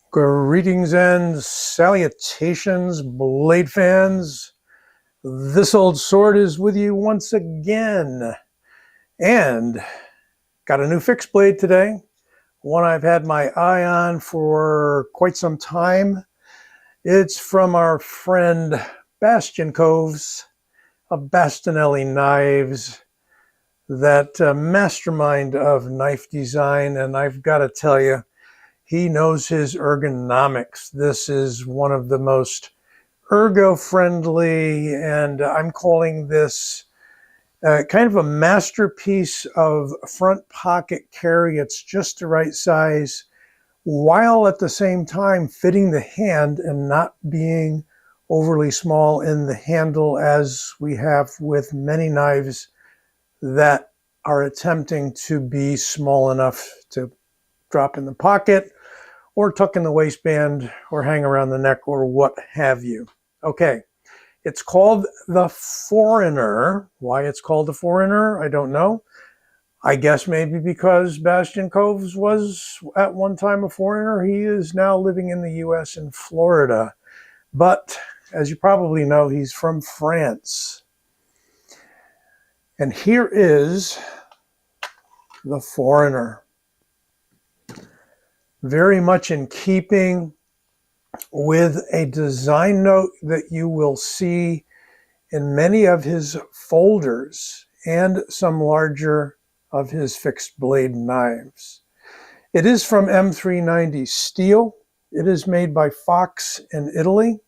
Greetings and salutations, blade fans. This old sword is with you once again. And got a new fixed blade today. One I've had my eye on for quite some time. It's from our friend Bastien Coves of Bastinelli Knives, that mastermind of knife design. And I've got to tell you, he knows his ergonomics. This is one of the most ergo-friendly, and I'm calling this kind of a masterpiece of front pocket carry. It's just the right size, while at the same time fitting the hand and not being overly small in the handle, as we have with many knives that are attempting to be small enough to drop in the pocket or tuck in the waistband or hang around the neck or what have you. Okay, it's called the Forgeigner. Why it's called the Forgeigner, I don't know. I guess maybe because Bastien Coves was at one time a foreigner. He is now living in the US in Florida. But as you probably know, he's from France. And here is the Forgeigner. Very much in keeping with a design note that you will see in many of his folders and some larger of his fixed blade knives. It is from M390 steel. It is made by Fox in Italy.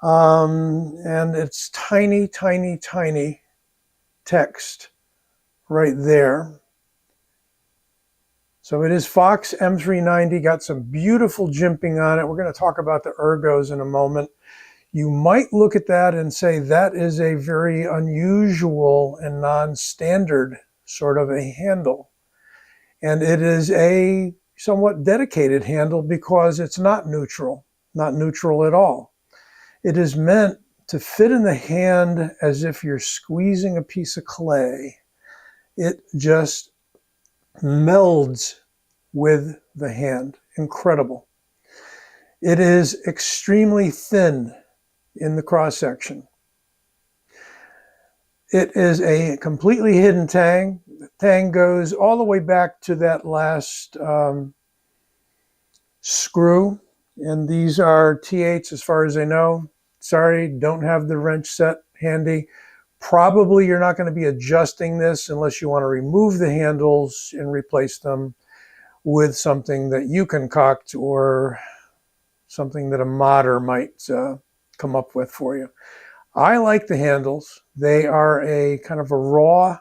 And it's tiny, tiny, tiny text right there. So it is Fox M390, got some beautiful jimping on it. We're going to talk about the ergos in a moment. You might look at that and say that is a very unusual and non-standard sort of a handle. And it is a somewhat dedicated handle because it's not neutral at all. It is meant to fit in the hand as if you're squeezing a piece of clay. It just melds with the hand. Incredible. It is extremely thin in the cross section. It is a completely hidden tang. The tang goes all the way back to that last screw. And these are T8s as far as I know. Sorry, don't have the wrench set handy. Probably you're not going to be adjusting this unless you want to remove the handles and replace them with something that you concoct or something that a modder might come up with for you. I like the handles. They are a kind of a raw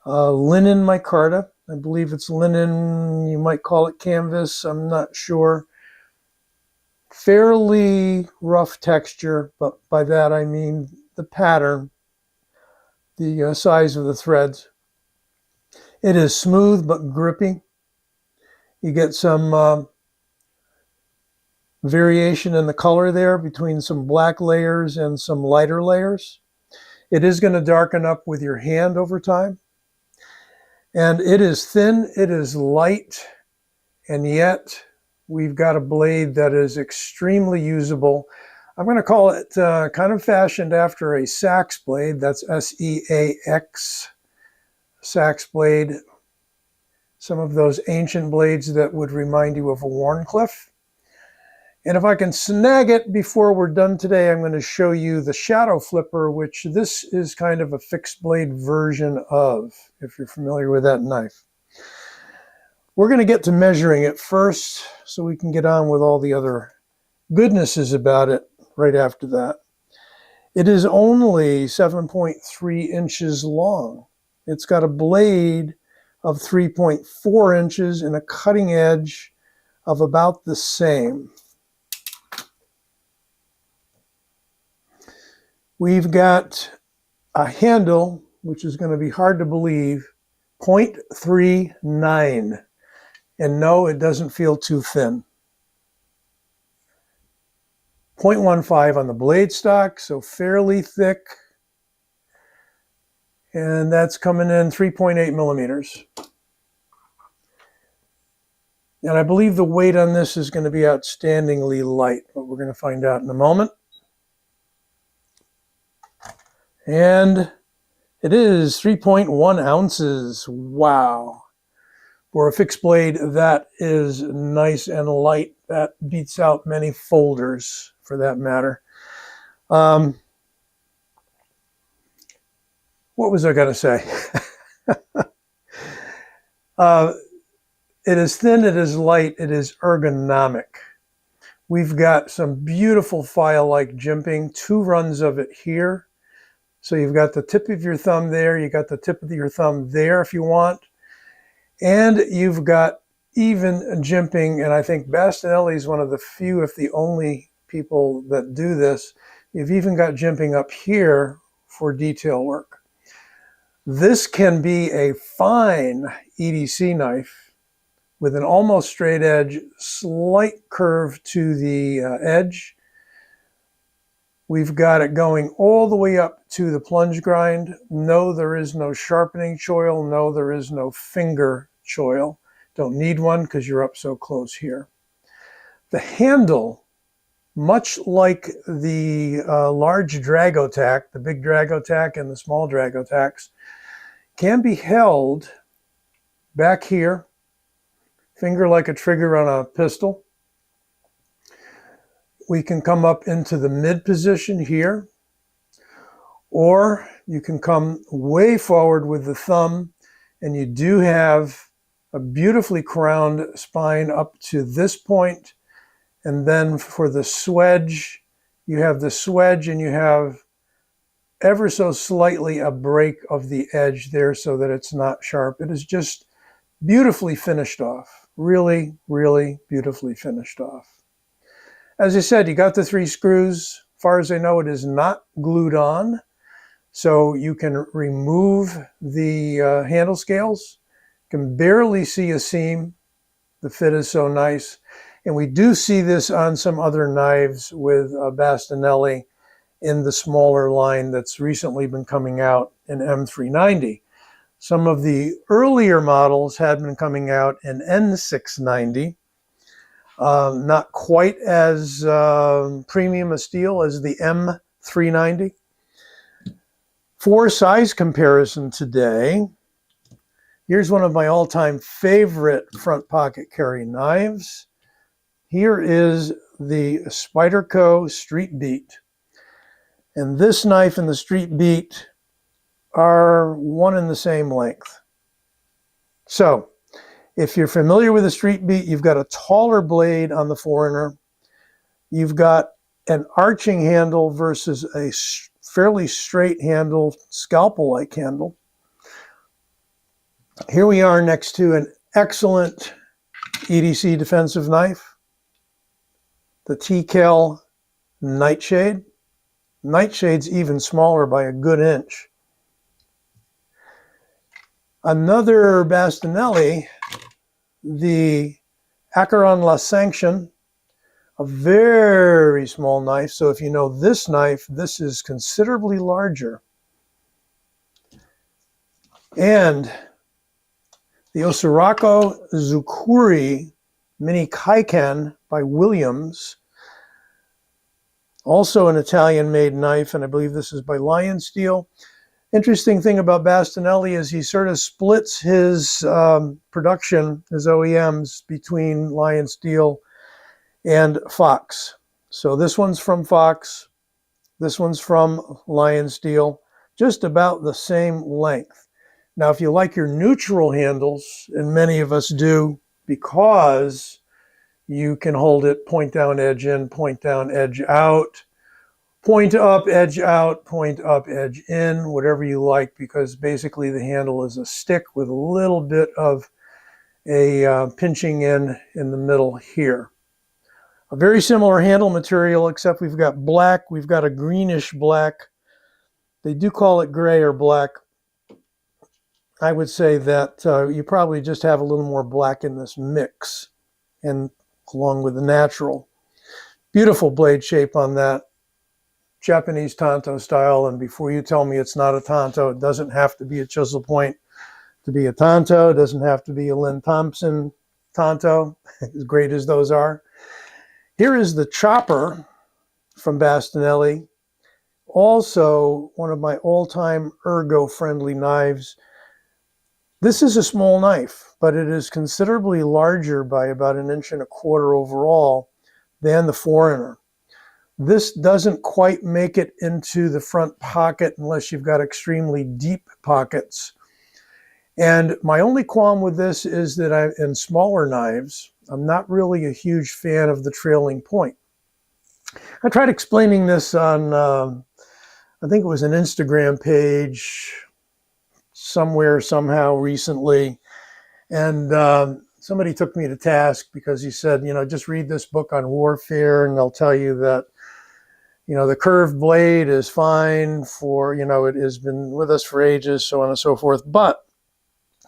linen micarta. I believe it's linen. You might call it canvas. I'm not sure. Fairly rough texture, but by that I mean the pattern, the size of the threads. It is smooth but grippy. You get some variation in the color there between some black layers and some lighter layers. It is going to darken up with your hand over time. And it is thin, it is light, and yet we've got a blade that is extremely usable. I'm going to call it kind of fashioned after a seax blade. That's S-E-A-X, seax blade. Some of those ancient blades that would remind you of a Warncliffe. And if I can snag it before we're done today, I'm going to show you the shadow flipper, which this is kind of a fixed blade version of, if you're familiar with that knife. We're going to get to measuring it first so we can get on with all the other goodnesses about it right after that. It is only 7.3 inches long. It's got a blade of 3.4 inches and a cutting edge of about the same. We've got a handle, which is going to be hard to believe, 0.39. And no, it doesn't feel too thin. 0.15 on the blade stock, so fairly thick. And that's coming in 3.8 millimeters. And I believe the weight on this is going to be outstandingly light, but we're going to find out in a moment. And it is 3.1 ounces. Wow. For a fixed blade, that is nice and light. That beats out many folders, for that matter. What was I going to say? It is thin, it is light, it is ergonomic. We've got some beautiful file-like jimping, 2 runs of it here. So you've got the tip of your thumb there, you got the tip of your thumb there if you want. And you've got even jimping, and I think Bastinelli is one of the few, if the only people that do this. You've even got jimping up here for detail work. This can be a fine EDC knife with an almost straight edge, slight curve to the edge. We've got it going all the way up to the plunge grind. No, there is no sharpening choil. No, there is no finger choil. Don't need one because you're up so close here. The handle, much like the large Dragotac, the big Dragotac and the small Dragotacs, can be held back here, finger like a trigger on a pistol. We can come up into the mid position here, or you can come way forward with the thumb, and you do have a beautifully crowned spine up to this point. And then for the swedge, you have the swedge and you have ever so slightly a break of the edge there so that it's not sharp. It is just beautifully finished off. Really, really beautifully finished off. As I said, you got the 3 screws. As far as I know, it is not glued on. So you can remove the handle scales. You can barely see a seam. The fit is so nice. And we do see this on some other knives with Bastinelli in the smaller line that's recently been coming out in M390. Some of the earlier models had been coming out in N690. Not quite as premium a steel as the M390. For size comparison today, here's one of my all-time favorite front pocket carry knives. Here is the Spyderco Street Beat. And this knife and the Street Beat are one and the same length. So, if you're familiar with the Street Beat, you've got a taller blade on the Foreigner. You've got an arching handle versus a fairly straight handle, scalpel-like handle. Here we are next to an excellent EDC defensive knife, the TCAL Nightshade. Nightshade's even smaller by a good inch. Another Bastinelli, the Acheron La Sanction, a very small knife. So if you know this knife, this is considerably larger. And the Osirako Zukuri Mini Kaiken by Williams, also an Italian-made knife, and I believe this is by Lion Steel. Interesting thing about Bastinelli is he sort of splits his production, his OEMs, between Lion Steel and Fox. So this one's from Fox, this one's from Lion Steel, just about the same length. Now, if you like your neutral handles, and many of us do, because you can hold it point down, edge in, point down, edge out, point up, edge out, point up, edge in, whatever you like, because basically the handle is a stick with a little bit of a pinching in the middle here. A very similar handle material, except we've got black, we've got a greenish black. They do call it gray or black. I would say that you probably just have a little more black in this mix, and along with the natural. Beautiful blade shape on that. Japanese tanto style, and before you tell me it's not a tanto, it doesn't have to be a chisel point to be a tanto. It doesn't have to be a Lynn Thompson Tanto, as great as those are. Here is the chopper from Bastinelli. Also, one of my all-time ergo-friendly knives. This is a small knife, but it is considerably larger by about 1.25 inches overall than the Forgeigner. This doesn't quite make it into the front pocket unless you've got extremely deep pockets. And my only qualm with this is that in smaller knives, I'm not really a huge fan of the trailing point. I tried explaining this on, I think it was an Instagram page somewhere, somehow recently. And somebody took me to task because he said, you know, just read this book on warfare and they'll tell you that, you know, the curved blade is fine for, you know, it has been with us for ages, so on and so forth. But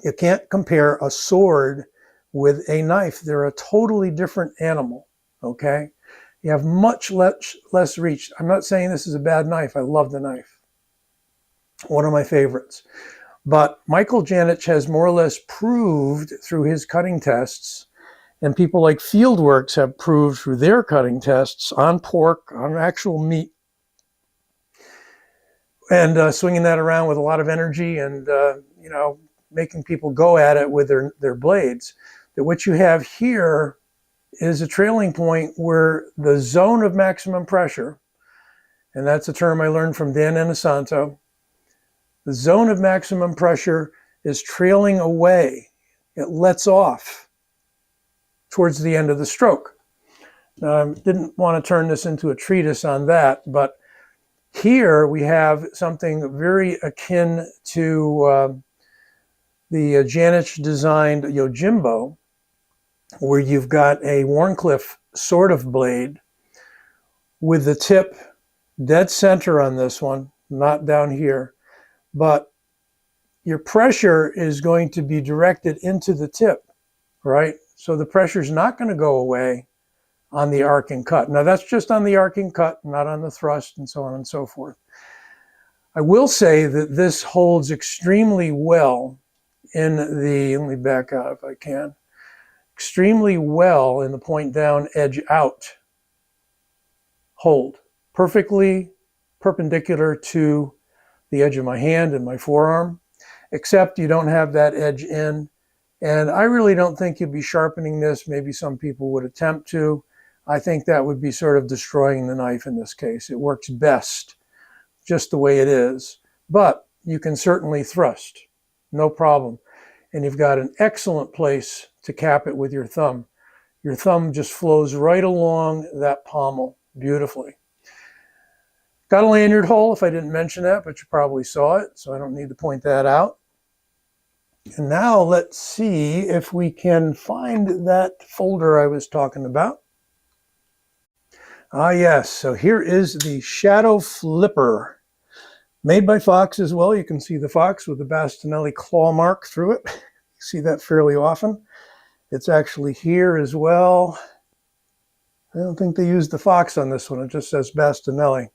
you can't compare a sword with a knife. They're a totally different animal, okay? You have much less reach. I'm not saying this is a bad knife. I love the knife. One of my favorites. But Michael Janich has more or less proved through his cutting tests, and people like Fieldworks have proved through their cutting tests on pork, on actual meat, and swinging that around with a lot of energy and, you know, making people go at it with their blades, that what you have here is a trailing point where the zone of maximum pressure, and that's a term I learned from Dan Inosanto, the zone of maximum pressure is trailing away. It lets off towards the end of the stroke. Now, I didn't want to turn this into a treatise on that, but here we have something very akin to the Janich designed Yojimbo, where you've got a Wharncliffe sort of blade with the tip dead center on this one, not down here, but your pressure is going to be directed into the tip, right? So the pressure is not going to go away on the arcing cut. Now that's just on the arcing cut, not on the thrust and so on and so forth. I will say that this holds extremely well in the, let me back out if I can, extremely well in the point down, edge out hold. Perfectly perpendicular to the edge of my hand and my forearm, except you don't have that edge in. And I really don't think you'd be sharpening this. Maybe some people would attempt to. I think that would be sort of destroying the knife in this case. It works best just the way it is, but you can certainly thrust, no problem. And you've got an excellent place to cap it with your thumb. Your thumb just flows right along that pommel beautifully. Got a lanyard hole, if I didn't mention that, but you probably saw it, so I don't need to point that out. And now let's see if we can find that folder I was talking about. Ah, yes, so here is the Shadow Flipper, made by Fox as well. You can see the Fox with the Bastinelli claw mark through it. You see that fairly often. It's actually here as well. I don't think they used the Fox on this one. It just says Bastinelli.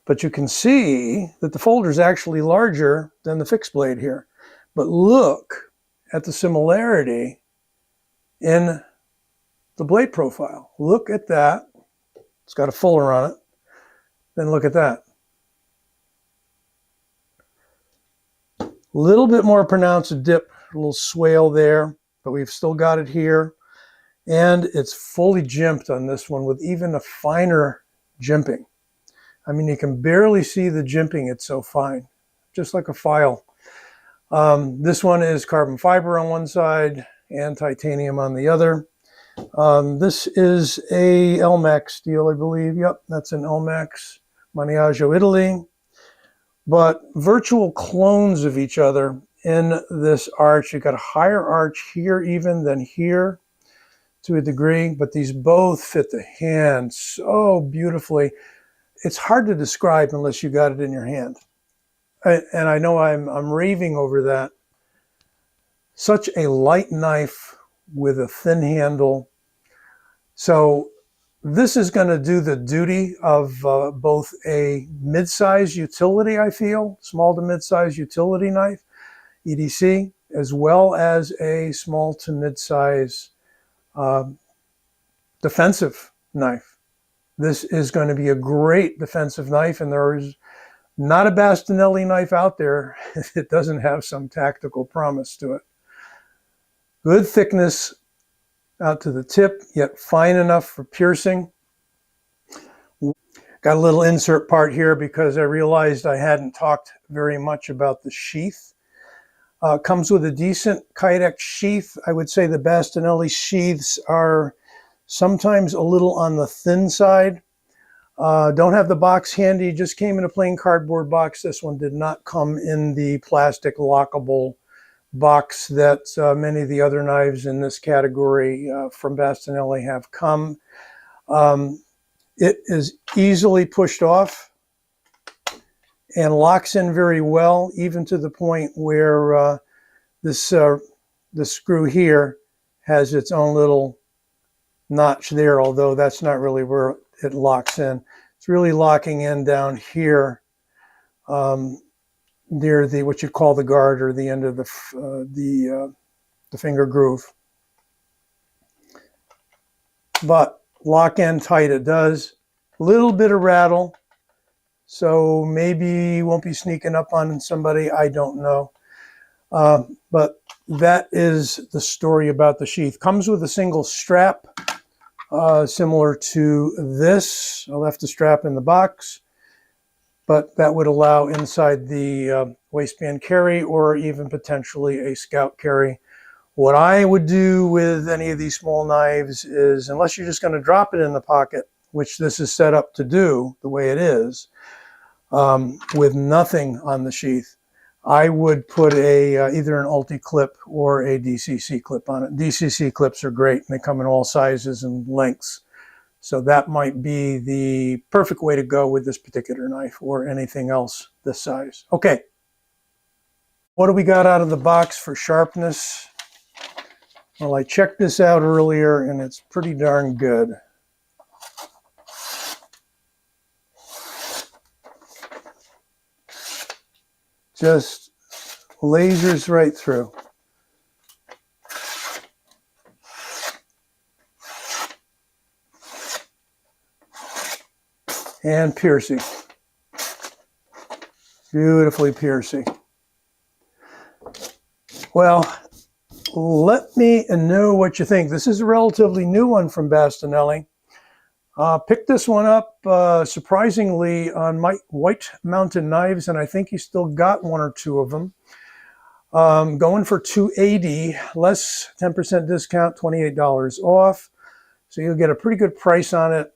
But you can see that the folder is actually larger than the fixed blade here. But look at the similarity in the blade profile. Look at that. It's got a fuller on it. Then look at that. A little bit more pronounced dip, a little swale there, but we've still got it here. And it's fully jimped on this one with even a finer jimping. I mean, you can barely see the jimping. It's so fine, just like a file. This one is carbon fiber on one side and titanium on the other. This is a Elmax steel, I believe. Yep, that's an Elmax, Maniaggio, Italy. But virtual clones of each other in this arch. You've got a higher arch here even than here to a degree, but these both fit the hand so beautifully. It's hard to describe unless you got it in your hand. And I know I'm raving over that. Such a light knife with a thin handle. So this is going to do the duty of both a mid-size utility, I feel, small to mid-size utility knife, EDC, as well as a small to mid-size defensive knife. This is going to be a great defensive knife, and there is not a Bastinelli knife out there that doesn't have some tactical promise to it. Good thickness out to the tip, yet fine enough for piercing. Got a little insert part here because I realized I hadn't talked very much about the sheath. Comes with a decent Kydex sheath. I would say the Bastinelli sheaths are sometimes a little on the thin side. Don't have the box handy, just came in a plain cardboard box. This one did not come in the plastic lockable box that many of the other knives in this category from Bastinelli have come. It is easily pushed off and locks in very well, even to the point where the screw here has its own little notch there, although that's not really where it locks in. It's really locking in down here near the what you call the guard, or the end of the finger groove. But lock in tight it does. A little bit of rattle, so maybe you won't be sneaking up on somebody, I don't know. But that is the story about the sheath. Comes with a single strap, similar to this. I left the strap in the box, but that would allow inside the waistband carry, or even potentially a scout carry. What I would do with any of these small knives is, unless you're just going to drop it in the pocket, which this is set up to do the way it is, with nothing on the sheath, I would put either an Ulti clip or a DCC clip on it. DCC clips are great, and they come in all sizes and lengths. So that might be the perfect way to go with this particular knife, or anything else this size. Okay, what do we got out of the box for sharpness? Well, I checked this out earlier, and it's pretty darn good. Just lasers right through. And piercing. Beautifully piercing. Well, let me know what you think. This is a relatively new one from Bastinelli. Picked this one up surprisingly on White Mountain Knives, and I think he still got one or two of them. Going for $280, less 10% discount, $28 off. So you'll get a pretty good price on it.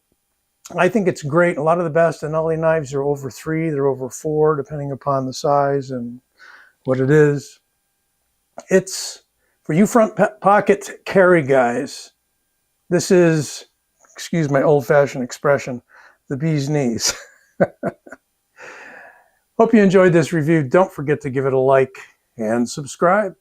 I think it's great. A lot of the Bastinelli knives are over $3, they're over $4, depending upon the size and what it is. It's, for you front pocket carry guys, this is, excuse my old-fashioned expression, the bee's knees. Hope you enjoyed this review. Don't forget to give it a like and subscribe.